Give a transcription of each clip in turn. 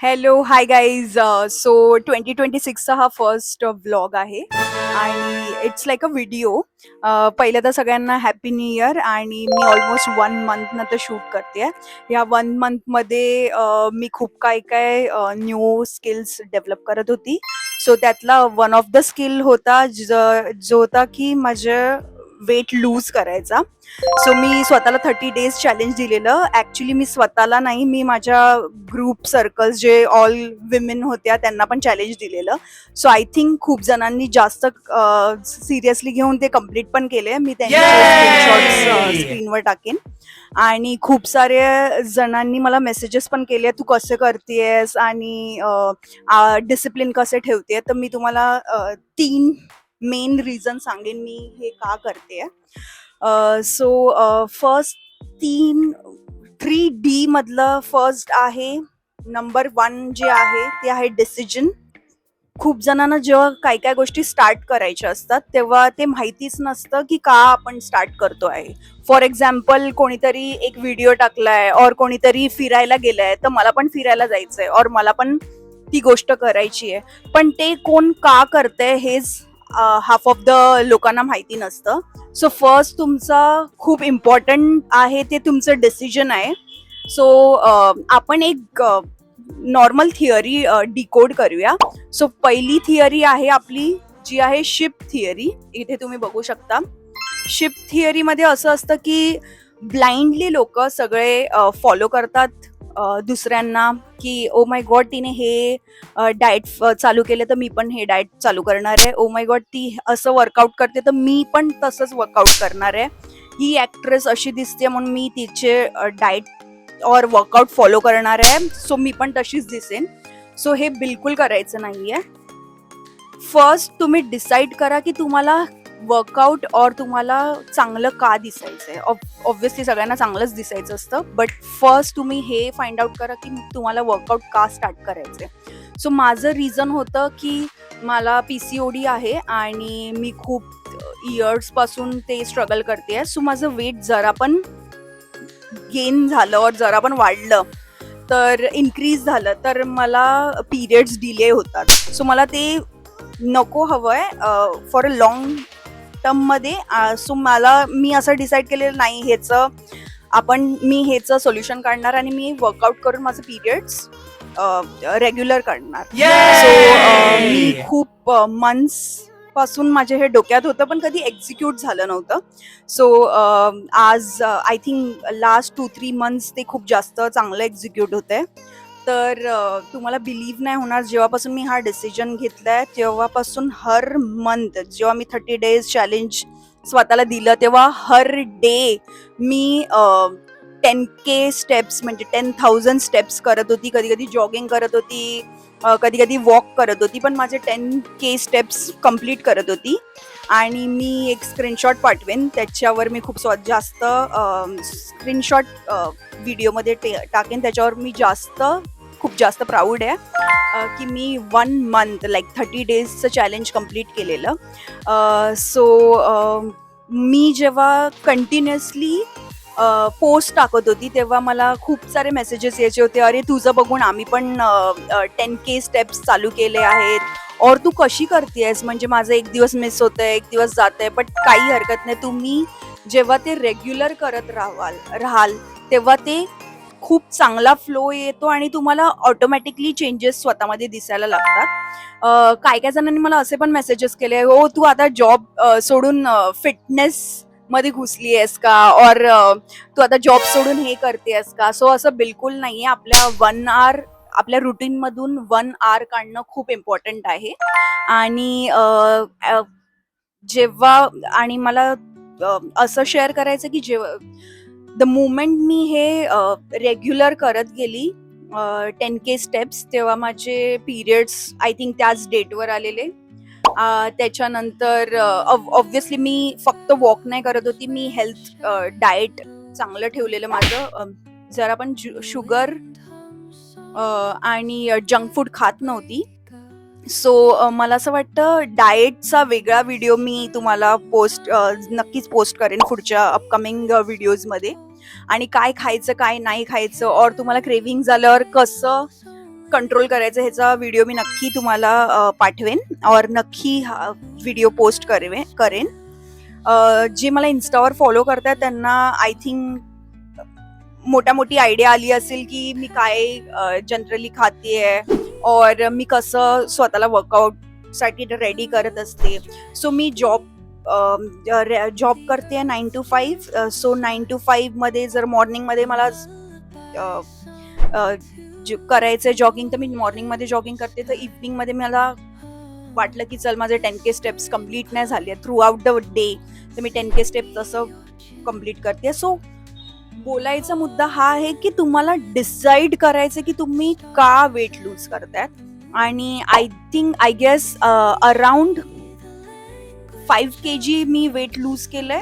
Hello, hi guys. So 2026चा हा first vlog आहे आणि इट्स लाईक अ व्हिडिओ. पहिलं तर सगळ्यांना हॅपी न्यू इयर. आणि मी ऑलमोस्ट 1 मंथ नंतर शूट करते. या 1 मंथमध्ये मी खूप काय काय न्यू स्किल्स डेव्हलप करत होती. सो त्यातला वन ऑफ द स्किल होता जो होता की माझं वेट लूज करायचा. सो मी स्वतःला 30 डेज चॅलेंज दिलेलं. ऍक्च्युली मी स्वतःला नाही, मी माझ्या ग्रुप सर्कल्स जे ऑल विमेन होत्या त्यांना पण चॅलेंज दिलेलं. सो आय थिंक खूप जणांनी जास्त सिरियसली घेऊन ते कम्प्लीट पण केले. मी त्यांचे स्क्रीनशॉट्स स्क्रीनवर टाकेन. आणि खूप सारे जणांनी मला मेसेजेस पण केले, तू कसं करतेस आणि डिसिप्लिन कसे ठेवते. तर मी तुम्हाला 3 मेन रिझन सांगेन मी हे का करते. सो फर्स्ट 3D मधलं फर्स्ट आहे. नंबर 1 जे आहे ते आहे डिसिजन. खूप जणांना जेव्हा काय काय गोष्टी स्टार्ट करायच्या असतात तेव्हा ते माहितीच नसतं की का आपण स्टार्ट करतो आहे. फॉर एक्झाम्पल, कोणीतरी एक व्हिडिओ टाकलाय और कोणीतरी फिरायला गेलाय, तर मला पण फिरायला जायचंय और मला पण ती गोष्ट करायची आहे. पण ते कोण का करतंय हेच हाफ ऑफ द लोकांना माहिती नसतं. सो फर्स्ट तुमचा खूप इम्पॉर्टंट आहे ते तुमचं डिसिजन आहे. सो आपण एक नॉर्मल थिअरी डिकोड करूया. सो पहिली थिअरी आहे आपली, जी आहे शिप थिअरी. इथे तुम्ही बघू शकता. शिप थिअरी मध्ये असं असतं की ब्लाइंडली लोक सगळे फॉलो करतात दुसऱ्यांना, की ओ माय गॉड तिने हे डाएट चालू केले तर मी पण हे डाएट चालू करणार आहे. ओ माय गॉड ती असं वर्कआउट करते तर मी पण तसंच वर्कआउट करणार आहे. ही ऍक्ट्रेस अशी दिसते म्हणून मी तिचे डाएट और वर्कआउट फॉलो करणार आहे, सो मी पण तशीच दिसेन. सो हे बिलकुल करायचं नाहीये. फर्स्ट तुम्ही डिसाईड करा की तुम्हाला वर्कआउट और तुम्हाला चांगलं का दिसायचंय. ऑब्व्हियसली सगळ्यांना चांगलंच दिसायचं असतं, बट फर्स्ट तुम्ही हे फाइंड आउट करा की तुम्हाला वर्कआउट का स्टार्ट करायचंय. सो माझं रिझन होतं की मला PCOD आहे आणि मी खूप इयर्स पासून ते स्ट्रगल करते. सो माझं वेट जरा पण गेन झालं और जरा पण वाढलं तर इन्क्रीज झालं तर मला पिरियड्स डिले होतात. सो मला ते नको हवंय फॉर अ लॉंग टर्ममध्ये. सो मी असं डिसाईड केलेलं नाही, मी ह्याचं सोल्युशन काढणार आणि मी वर्कआउट करून माझं पिरियड्स रेग्युलर करणार. सो मी खूप मंथ्स पासून माझे हे डोक्यात होतं पण कधी एक्झिक्यूट झालं नव्हतं. सो आज आय थिंक लास्ट 2-3 मंथ्स ते खूप जास्त चांगलं एक्झिक्यूट होतंय. तर तुम्हाला बिलीव्ह नाही होणार, जेव्हापासून मी हा डिसिजन घेतलाय तेव्हापासून हर मंथ जेव्हा मी 30 डेज चॅलेंज स्वतःला दिलं तेव्हा हर डे मी 10K स्टेप्स म्हणजे 10,000 स्टेप्स करत होती. कधी कधी जॉगिंग करत होती, कधी कधी वॉक करत होती, पण माझे 10K स्टेप्स कम्प्लीट करत होती. आणि मी एक स्क्रीनशॉट पाठवेन, त्याच्यावर मी खूप जास्त स्क्रीनशॉट व्हिडिओमध्ये टाकेन. त्याच्यावर मी खूप जास्त प्राऊड आहे की मी 1 मंथ लाईक 30 डेजचं चॅलेंज कम्प्लीट केलेलं. सो मी जेव्हा कंटिन्युअसली पोस्ट टाकत होती तेव्हा मला खूप सारे मेसेजेस यायचे होते, अरे तुझं बघून आम्ही पण 10K स्टेप्स चालू केले आहेत और तू कशी करतेस, म्हणजे माझं एक दिवस मिस होतंय, एक दिवस जातंय. बट काही हरकत नाही, तुम्ही जेव्हा ते रेग्युलर करत राहाल तेव्हा ते खूप चांगला फ्लो येतो आणि तुम्हाला ऑटोमॅटिकली चेंजेस स्वतःमध्ये दिसायला लागतात. काय काय जणांनी मला असे पण मेसेजेस केले, हो तू आता जॉब सोडून फिटनेस मध्ये घुसली आहेस का, और तू आता जॉब सोडून हे करतेस का. सो असं बिलकुल नाहीये. आपल्या रुटीन मधून 1 hour काढणं खूप इम्पॉर्टंट आहे. आणि आणि मला असं शेअर करायचं की जेव्हा द मोमेंट मी हे रेग्युलर करत गेली 10K स्टेप्स, तेव्हा माझे पिरियड्स आय थिंक त्याच डेटवर आलेले. त्याच्यानंतर ऑब्व्हियसली मी फक्त वॉक नाही करत होती, मी हेल्थ डाएट चांगलं ठेवलेलं माझं. जरा पण शुगर आणि जंक फूड खात नव्हती. सो मला असं वाटतं डाएटचा वेगळा व्हिडिओ मी तुम्हाला नक्कीच पोस्ट करेन पुढच्या अपकमिंग व्हिडिओजमध्ये. आणि काय खायचं काय नाही खायचं और तुम्हाला क्रेविंग झाल्यावर कसं कंट्रोल करायचं ह्याचा व्हिडिओ मी नक्की तुम्हाला पाठवेन और नक्की हा व्हिडिओ पोस्ट करेन. जे मला इन्स्टावर फॉलो करतात त्यांना आय थिंक मोठी आयडिया आली असेल की मी काय जनरली खातेय और मी कसं स्वतःला वर्कआउट साठी रेडी करत असते. सो मी जॉब करते 9 to 5. सो 9 to 5 मध्ये जर मॉर्निंगमध्ये मला करायचंय जॉगिंग तर मी मॉर्निंगमध्ये जॉगिंग करते. तर इव्हनिंगमध्ये मला वाटलं की चल माझे 10K स्टेप्स कम्प्लीट नाही झाले थ्रू आउट द डे, तर मी 10K स्टेप्स असं कम्प्लीट करते. सो बोलायचा मुद्दा हा आहे की तुम्हाला डिसाईड करायचं की तुम्ही का वेट लूज करताय. आणि आय गेस अराउंड 5 kg मी वेट लूज केलंय.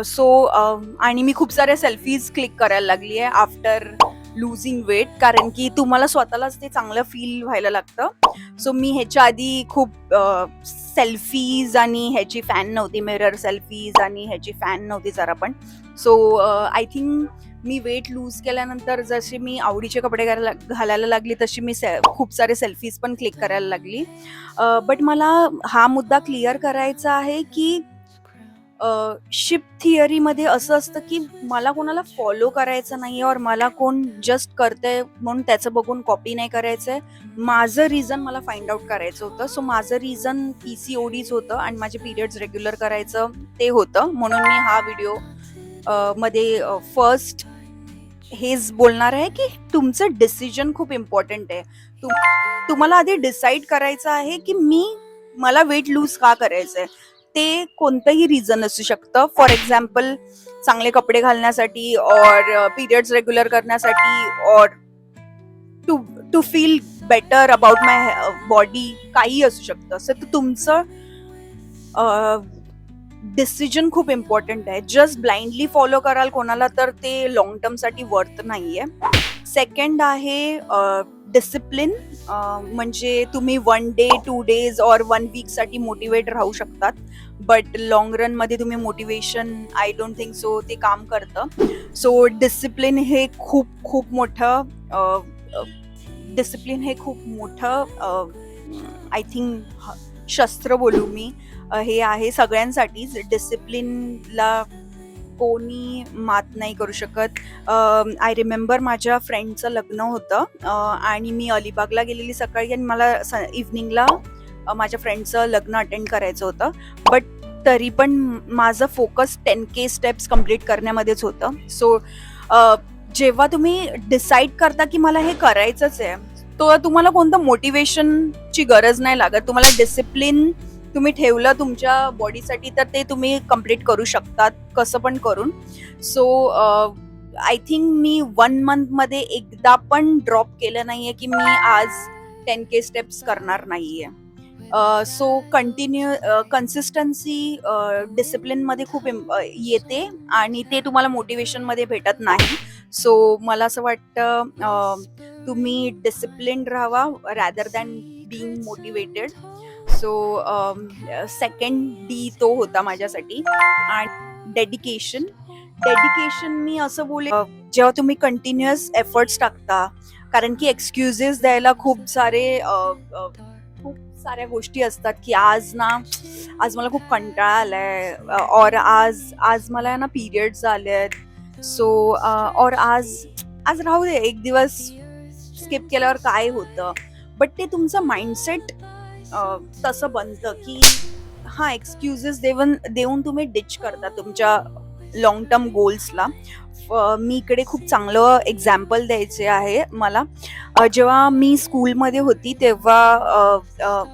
सो आणि मी खूप साऱ्या सेल्फीज क्लिक करायला लागली आहे आफ्टर लुझिंग वेट, कारण की तुम्हाला स्वतःलाच ते चांगलं फील व्हायला लागतं. सो मी ह्याच्या आधी खूप सेल्फीज आणि ह्याची फॅन नव्हती, मिरर सेल्फीज आणि ह्याची फॅन नव्हती जरा पण. सो आय थिंक मी वेट लूज केल्यानंतर जसे मी आवडीचे कपडे घालायला लागली तशी मी खूप सारे सेल्फीज पण क्लिक करायला लागली. बट मला हा मुद्दा क्लिअर करायचा आहे की शिप थिअरीमध्ये असं असतं की मला कोणाला फॉलो करायचं नाही और मला कोण जस्ट करतंय म्हणून त्याचं बघून कॉपी नाही करायचंय. माझं रिझन मला फाइंड आउट करायचं होतं. सो माझं रिझन PCODच होतं आणि माझे पिरियड्स रेग्युलर करायचं ते होतं. म्हणून मी हा व्हिडिओ मध्ये फर्स्ट हेच बोलणार आहे की तुमचं डिसिजन खूप इम्पॉर्टंट आहे. तुम्हाला आधी डिसाईड करायचं आहे की मला वेट लूज का करायचंय. ते कोणतंही रिझन असू शकतं. फॉर एक्झाम्पल चांगले कपडे घालण्यासाठी और पिरियड्स रेग्युलर करण्यासाठी or to feel better about my body, काही असू शकतं. असं तर तुमचं डिसिजन खूप इम्पॉर्टंट आहे. जस्ट ब्लाइंडली फॉलो कराल कोणाला तर ते लॉंग टर्म साठी वर्थ नाहीये. सेकंड आहे डिसिप्लिन. म्हणजे तुम्ही 1 day 2 days और 1 week साठी मोटिवेट राहू शकतात, बट लॉंग रन मध्ये तुम्ही motivation I don't think so ते काम करतं. सो डिसिप्लिन हे खूप मोठं आय थिंक शस्त्र बोलू मी, हे आहे सगळ्यांसाठीच. डिसिप्लिनला कोणी मात नाही करू शकत. आय रिमेंबर माझ्या फ्रेंडचं लग्न होतं आणि मी अलिबागला गेलेली सकाळी आणि मला इव्हनिंगला माझ्या फ्रेंडचं लग्न अटेंड करायचं होतं. बट तरी पण माझं फोकस 10K स्टेप्स कम्प्लीट करण्यामध्येच होतं. सो जेव्हा तुम्ही डिसाईड करता की मला हे करायचंच आहे, तो तुम्हाला कोणतं मोटिवेशनची गरज नाही लागत. तुम्हाला डिसिप्लिन तुम्ही ठेवलं तुमच्या बॉडीसाठी तर ते तुम्ही कम्प्लीट करू शकतात कसं पण करून. So I think me 1 month मध्ये एकदा पण ड्रॉप केलं नाहीये की मी आज 10K स्टेप्स करणार नाहीये. सो कन्सिस्टन्सी डिसिप्लिन मध्ये खूप येते आणि ते तुम्हाला मोटिवेशन मध्ये भेटत नाही. सो मला असं वाटतं तुम्ही डिसिप्लिन राहावा rather than being motivated. So second D तो होता माझ्यासाठी. आणि डेडिकेशन मी असं बोलेन जेव्हा तुम्ही कंटिन्युअस एफर्ट्स टाकता, कारण की एक्सक्युजेस द्यायला खूप साऱ्या गोष्टी असतात की आज मला खूप कंटाळा आलाय और आज मला ना पिरियड्स आलेत. सो और आज राहू दे, एक दिवस स्किप केल्यावर काय होतं. बट ते तुमचं माइंडसेट तसं बनतं की हा एक्सक्युजेस देऊन तुम्ही डिच करता तुमच्या लॉंग टर्म गोल्सला. मी इकडे खूप चांगलं एक्झाम्पल द्यायचे आहे मला. जेव्हा मी स्कूलमध्ये होती तेव्हा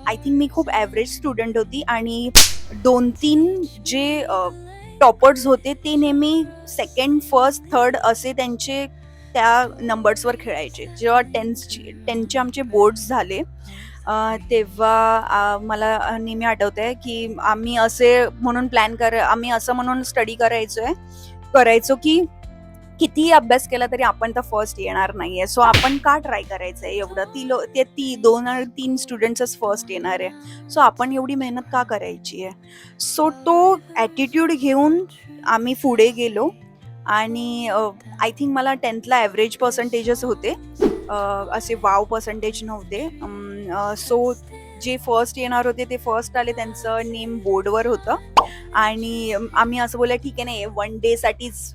आय थिंक मी खूप ॲव्हरेज स्टुडंट होती आणि 2-3 जे टॉपर्स होते ते नेहमी सेकंड, फर्स्ट, थर्ड असे त्यांचे त्या नंबर्सवर खेळायचे. जेव्हा 10चे आमचे बोर्ड्स झाले तेव्हा मला नेहमी आठवत आहे की आम्ही असं म्हणून स्टडी करायचो की कितीही अभ्यास केला तरी आपण तर फर्स्ट येणार नाहीये. सो आपण का ट्राय करायचंय एवढं. ती 2-3 स्टुडंट्सच फर्स्ट येणार आहे, सो आपण एवढी मेहनत का करायची आहे. सो तो ॲटिट्यूड घेऊन आम्ही पुढे गेलो आणि आय थिंक मला 10th ला ॲव्हरेज पर्सेंटेजेस होते. असे वाव पर्सेंटेज नव्हते. सो जे फर्स्ट येणार होते ते फर्स्ट आले, त्यांचं नेम बोर्डवर होतं. आणि आम्ही असं बोललं ठीक आहे नाही 1 डेसाठीच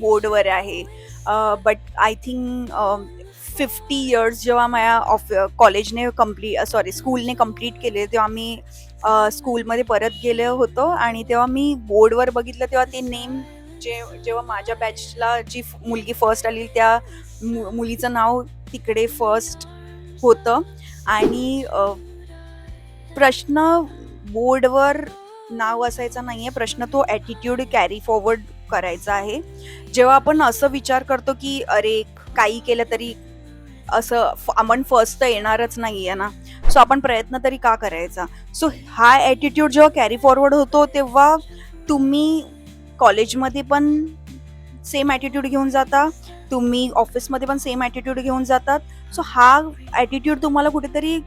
बोर्डवर आहे. बट आय थिंक 50 इयर्स जेव्हा माझ्या कॉलेजने स्कूलने कम्प्लीट केले, तेव्हा मी स्कूलमध्ये परत गेले होतो आणि तेव्हा मी बोर्डवर बघितलं, तेव्हा ते नेम जेव्हा माझ्या बॅचला जी मुलगी फर्स्ट आली त्या मुलीचं नाव तिकडे फर्स्ट होतं. आणि प्रश्न बोर्डवर नाव असायचा नाहीये, प्रश्न तो ॲटिट्यूड कॅरी फॉरवर्ड करायचा आहे. जेव्हा आपण असं विचार करतो की अरे काही केलं तरी असं आपण फर्स्ट तर येणारच नाहीये ना, सो आपण प्रयत्न तरी का करायचा. सो हा ॲटिट्यूड जेव्हा कॅरी फॉरवर्ड होतो तेव्हा तुम्ही कॉलेजमध्ये पण सेम ॲटिट्यूड घेऊन जाता, तुम्ही ऑफिसमध्ये पण सेम ॲटिट्यूड घेऊन जातात. सो हा ॲटिट्यूड तुम्हाला कुठेतरी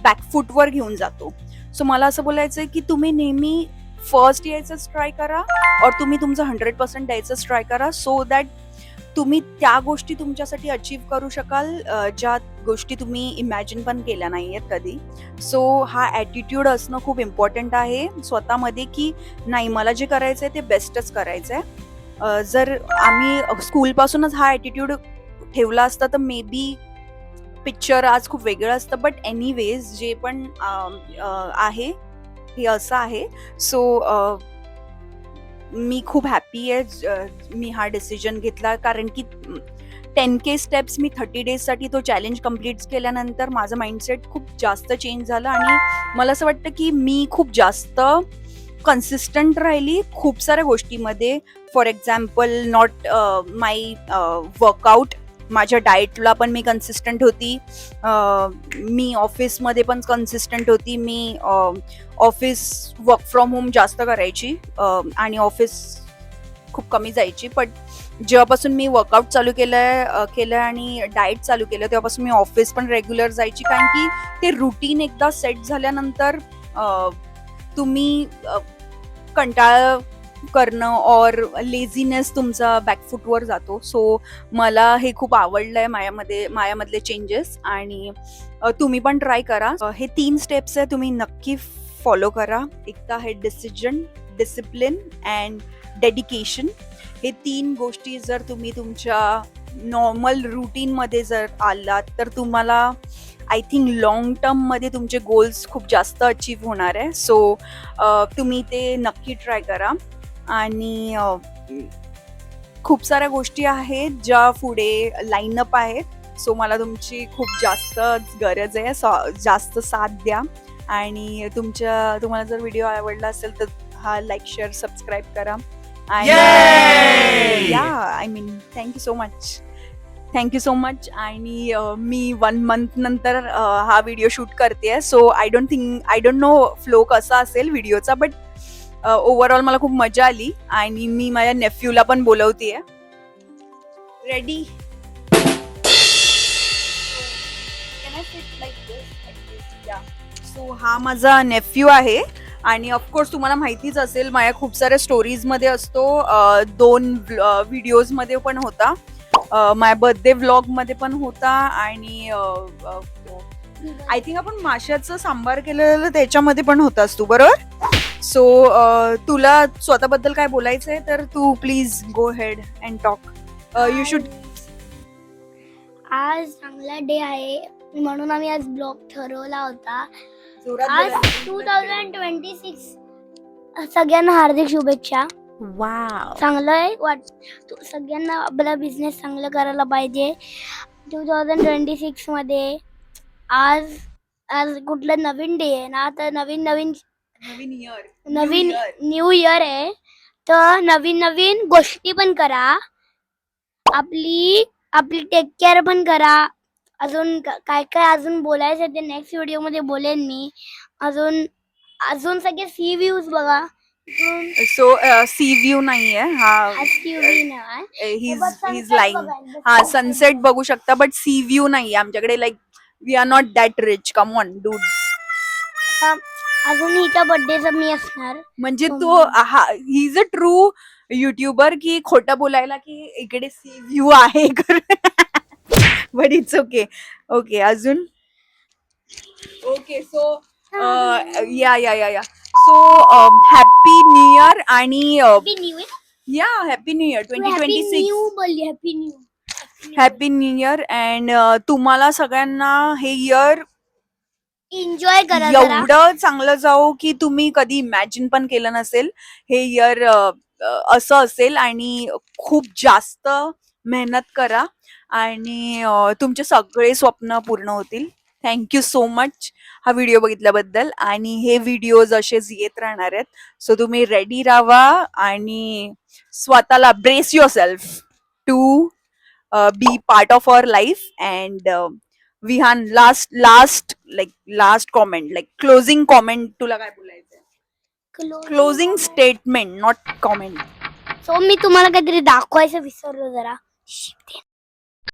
बॅकफूटवर घेऊन जातो. सो मला असं बोलायचं आहे की तुम्ही नेहमी फर्स्ट यायचंच ट्राय करा, और तुम्ही तुमचं 100% द्यायचंच ट्राय करा, सो दॅट तुम्ही त्या गोष्टी तुमच्यासाठी अचीव्ह करू शकाल ज्या गोष्टी तुम्ही इमॅजिन पण केल्या नाही आहेत कधी. सो हा ॲटिट्यूड असणं खूप इम्पॉर्टंट आहे स्वतःमध्ये, की नाही मला जे करायचं आहे ते बेस्टच करायचं आहे. जर आम्ही स्कूलपासूनच हा ॲटिट्यूड ठेवला असता तर मे बी पिक्चर आज खूप वेगळं असतं. बट एनिवेज जे पण आहे हे असं आहे. सो मी खूप हॅपी आहे मी हा डिसिजन घेतला, कारण की 10K स्टेप्स मी 30 डेजसाठी तो चॅलेंज कम्प्लीट केल्यानंतर माझं माइंडसेट खूप जास्त चेंज झालं आणि मला असं वाटतं की मी खूप जास्त कन्सिस्टंट राहिली खूप साऱ्या गोष्टीमध्ये. For example not my workout, माझ्या डाएटला पण मी कन्सिस्टंट होती, मी ऑफिसमध्ये पण कन्सिस्टंट होती. मी ऑफिस वर्क फ्रॉम होम जास्त करायची आणि ऑफिस खूप कमी जायची. बट जेव्हापासून मी वर्कआउट चालू केलं आणि डाएट चालू केलं तेव्हापासून मी ऑफिस पण रेग्युलर जायची, कारण की ते रुटीन एकदा सेट झाल्यानंतर तुम्ही कंटाळा करणं और लेझीनेस तुमचा बॅकफूटवर जातो. सो मला हे खूप आवडलंय माझ्यामधले चेंजेस, आणि तुम्ही पण ट्राय करा. हे 3 स्टेप्स आहे, तुम्ही नक्की फॉलो करा. एकदा आहे डिसिजन, डिसिप्लिन अँड डेडिकेशन. हे 3 गोष्टी जर तुम्ही तुमच्या नॉर्मल रुटीनमध्ये जर आलात तर तुम्हाला आय थिंक लाँग टर्ममध्ये तुमचे गोल्स खूप जास्त अचीव्ह होणार आहे. सो तुम्ही ते नक्की ट्राय करा. आणि खूप साऱ्या गोष्टी आहेत ज्या पुढे लाईनअप आहेत. सो मला तुमची खूप जास्त गरज आहे, जास्त साथ द्या. आणि तुम्हाला जर व्हिडिओ आवडला असेल तर हा लाईक, शेअर, सबस्क्राईब करा. I mean thank you so much. आणि मी 1 मंथ नंतर हा व्हिडिओ शूट करते. So I don't know flow कसा असेल व्हिडिओचा, बट ओव्हरऑल मला खूप मजा आली. आणि मी माझ्या नेफ्यूला पण बोलवतेय. रेडी? सो हा माझा नेफ्यू आहे आणि ऑफकोर्स तुम्हाला माहितीच असेल माझ्या खूप साऱ्या स्टोरीजमध्ये असतो. 2 व्हिडिओजमध्ये पण होता, माझ्या बर्थडे व्लॉगमध्ये पण होता, आणि आय थिंक आपण माशाचं सांबार केलेलं त्याच्यामध्ये पण होतास तू, बरोबर? सो तुला स्वतःबद्दल काय बोलायचंय तर तू please go ahead and talk. You should. आज चांगला डे आहे म्हणून आम्ही आज ब्लॉग ठरवला होता. आज 2026 सगळ्यांना हार्दिक शुभेच्छा. वाव, चांगलं आहे सगळ्यांना आपला बिझनेस चांगलं करायला पाहिजे 2026 मध्ये. आज कुठलं नवीन डे आहे ना, तर नवीन न्यू इयर आहे, तर नवीन गोष्टी पण करा, आपली टेक केअर पण करा. अजून काय अजून बोलायचं ते नेक्स्ट व्हिडिओ मध्ये बोलेन मी. अजून सगळे सी व्ह्यूज बघा. सो सी व्ह्यू नाहीये हा, हिज लाईन. हा, सनसेट बघू शकता, बट सी व्ह्यू नाहीये आमच्याकडे. Like we are not that rich, come on dude. अजून हिच्या बर्थडेचा मी असणार, म्हणजे तो he is a true YouTuber की खोटं बोलायला की इकडे सी व्ह्यू आहे बट इट्स ओके. ओके अजून okay so yeah yeah yeah yeah so happy new year आणि happy new year. Yeah happy new year happy 2026. New बोलली. Happy new. Happy new year and तुम्हाला सगळ्यांना हे year enjoy करा जरा. एवढं चांगलं जाऊ की तुम्ही कधी इमॅजिन पण केलं नसेल. हे इयर असं असेल आणि खूप जास्त मेहनत करा आणि तुमचे सगळे स्वप्न पूर्ण होतील. थँक्यू सो मच हा व्हिडिओ बघितल्याबद्दल. आणि हे व्हिडिओज असेच येत राहणार आहेत. सो तुम्ही रेडी राहा आणि स्वतःला brace yourself to be part of our life. And Vihaan last comment like closing comment तुला काय बोलायचंय? Closing statement not comment. So मी तुम्हाला काहीतरी दाखवायचं विसरलो जरा.